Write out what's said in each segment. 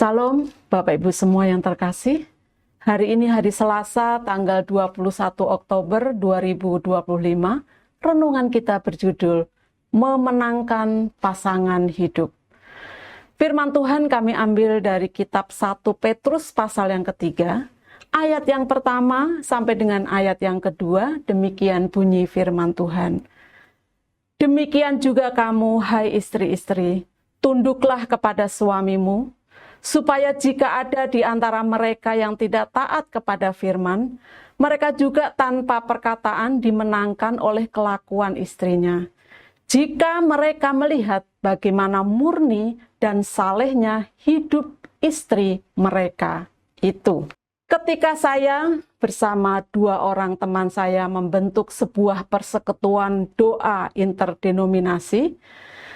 Salam Bapak Ibu semua yang terkasih. Hari ini hari Selasa tanggal 21 Oktober 2025. Renungan kita berjudul Memenangkan Pasangan Hidup. Firman Tuhan kami ambil dari kitab 1 Petrus pasal yang ketiga, ayat yang pertama sampai dengan ayat yang kedua. Demikian bunyi firman Tuhan. Demikian juga kamu, hai istri-istri, tunduklah kepada suamimu, supaya jika ada di antara mereka yang tidak taat kepada firman, mereka juga tanpa perkataan dimenangkan oleh kelakuan istrinya. Jika mereka melihat bagaimana murni dan salehnya hidup istri mereka itu. Ketika saya bersama dua orang teman saya membentuk sebuah persekutuan doa interdenominasi,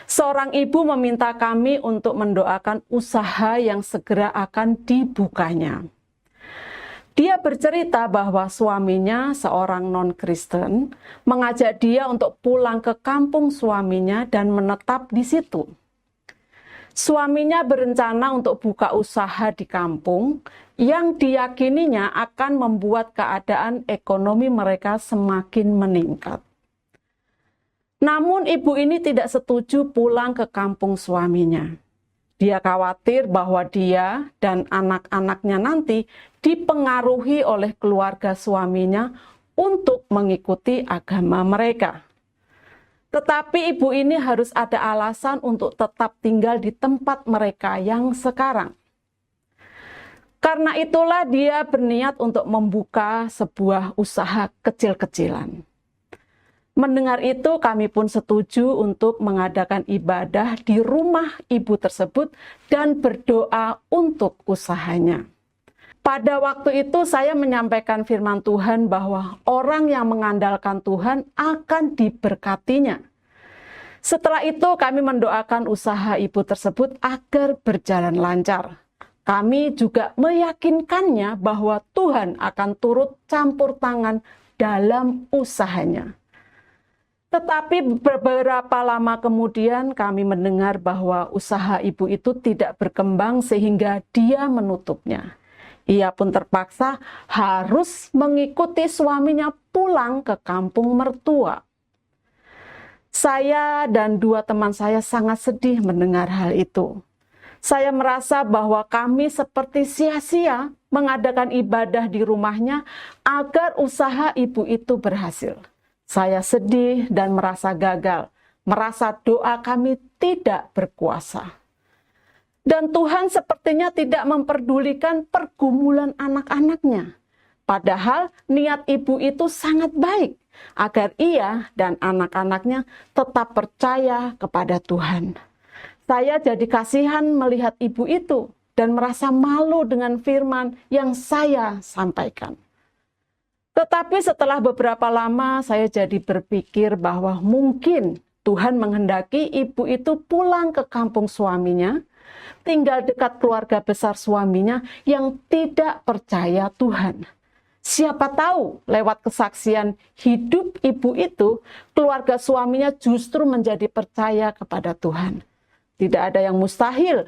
seorang ibu meminta kami untuk mendoakan usaha yang segera akan dibukanya. Dia bercerita bahwa suaminya, seorang non-Kristen, mengajak dia untuk pulang ke kampung suaminya dan menetap di situ. Suaminya berencana untuk buka usaha di kampung yang diyakininya akan membuat keadaan ekonomi mereka semakin meningkat. Namun ibu ini tidak setuju pulang ke kampung suaminya. Dia khawatir bahwa dia dan anak-anaknya nanti dipengaruhi oleh keluarga suaminya untuk mengikuti agama mereka. Tetapi ibu ini harus ada alasan untuk tetap tinggal di tempat mereka yang sekarang. Karena itulah dia berniat untuk membuka sebuah usaha kecil-kecilan. Mendengar itu, kami pun setuju untuk mengadakan ibadah di rumah ibu tersebut dan berdoa untuk usahanya. Pada waktu itu saya menyampaikan firman Tuhan bahwa orang yang mengandalkan Tuhan akan diberkatinya. Setelah itu kami mendoakan usaha ibu tersebut agar berjalan lancar. Kami juga meyakinkannya bahwa Tuhan akan turut campur tangan dalam usahanya. Tetapi beberapa lama kemudian kami mendengar bahwa usaha ibu itu tidak berkembang sehingga dia menutupnya. Ia pun terpaksa harus mengikuti suaminya pulang ke kampung mertua. Saya dan dua teman saya sangat sedih mendengar hal itu. Saya merasa bahwa kami seperti sia-sia mengadakan ibadah di rumahnya agar usaha ibu itu berhasil. Saya sedih dan merasa gagal, merasa doa kami tidak berkuasa. Dan Tuhan sepertinya tidak memperdulikan pergumulan anak-anaknya. Padahal niat ibu itu sangat baik, agar ia dan anak-anaknya tetap percaya kepada Tuhan. Saya jadi kasihan melihat ibu itu dan merasa malu dengan firman yang saya sampaikan. Tetapi setelah beberapa lama saya jadi berpikir bahwa mungkin Tuhan menghendaki ibu itu pulang ke kampung suaminya, tinggal dekat keluarga besar suaminya yang tidak percaya Tuhan. Siapa tahu lewat kesaksian hidup ibu itu, keluarga suaminya justru menjadi percaya kepada Tuhan. Tidak ada yang mustahil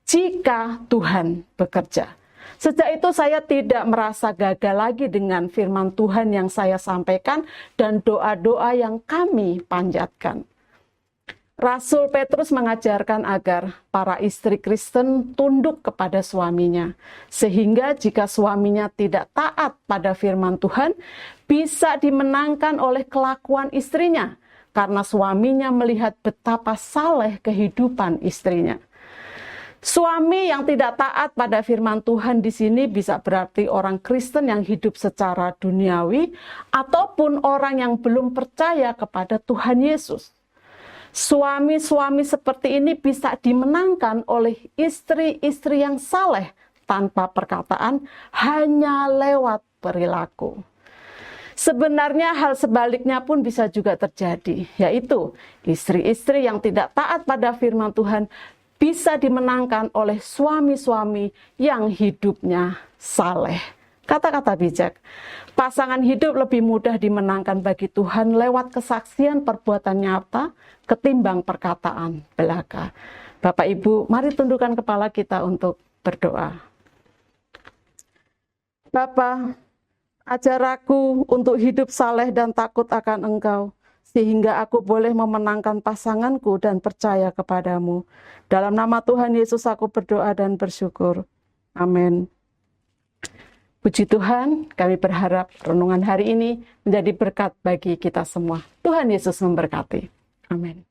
jika Tuhan bekerja. Sejak itu saya tidak merasa gagal lagi dengan firman Tuhan yang saya sampaikan dan doa-doa yang kami panjatkan. Rasul Petrus mengajarkan agar para istri Kristen tunduk kepada suaminya, sehingga jika suaminya tidak taat pada firman Tuhan, bisa dimenangkan oleh kelakuan istrinya, karena suaminya melihat betapa saleh kehidupan istrinya. Suami yang tidak taat pada firman Tuhan di sini bisa berarti orang Kristen yang hidup secara duniawi, ataupun orang yang belum percaya kepada Tuhan Yesus. Suami-suami seperti ini bisa dimenangkan oleh istri-istri yang saleh tanpa perkataan, hanya lewat perilaku. Sebenarnya hal sebaliknya pun bisa juga terjadi, yaitu istri-istri yang tidak taat pada firman Tuhan bisa dimenangkan oleh suami-suami yang hidupnya saleh. Kata-kata bijak, pasangan hidup lebih mudah dimenangkan bagi Tuhan lewat kesaksian perbuatan nyata ketimbang perkataan belaka. Bapak Ibu, mari tundukkan kepala kita untuk berdoa. Bapa, ajar aku untuk hidup saleh dan takut akan Engkau, sehingga aku boleh memenangkan pasanganku dan percaya kepadamu. Dalam nama Tuhan Yesus aku berdoa dan bersyukur. Amin. Puji Tuhan, kami berharap renungan hari ini menjadi berkat bagi kita semua. Tuhan Yesus memberkati. Amin.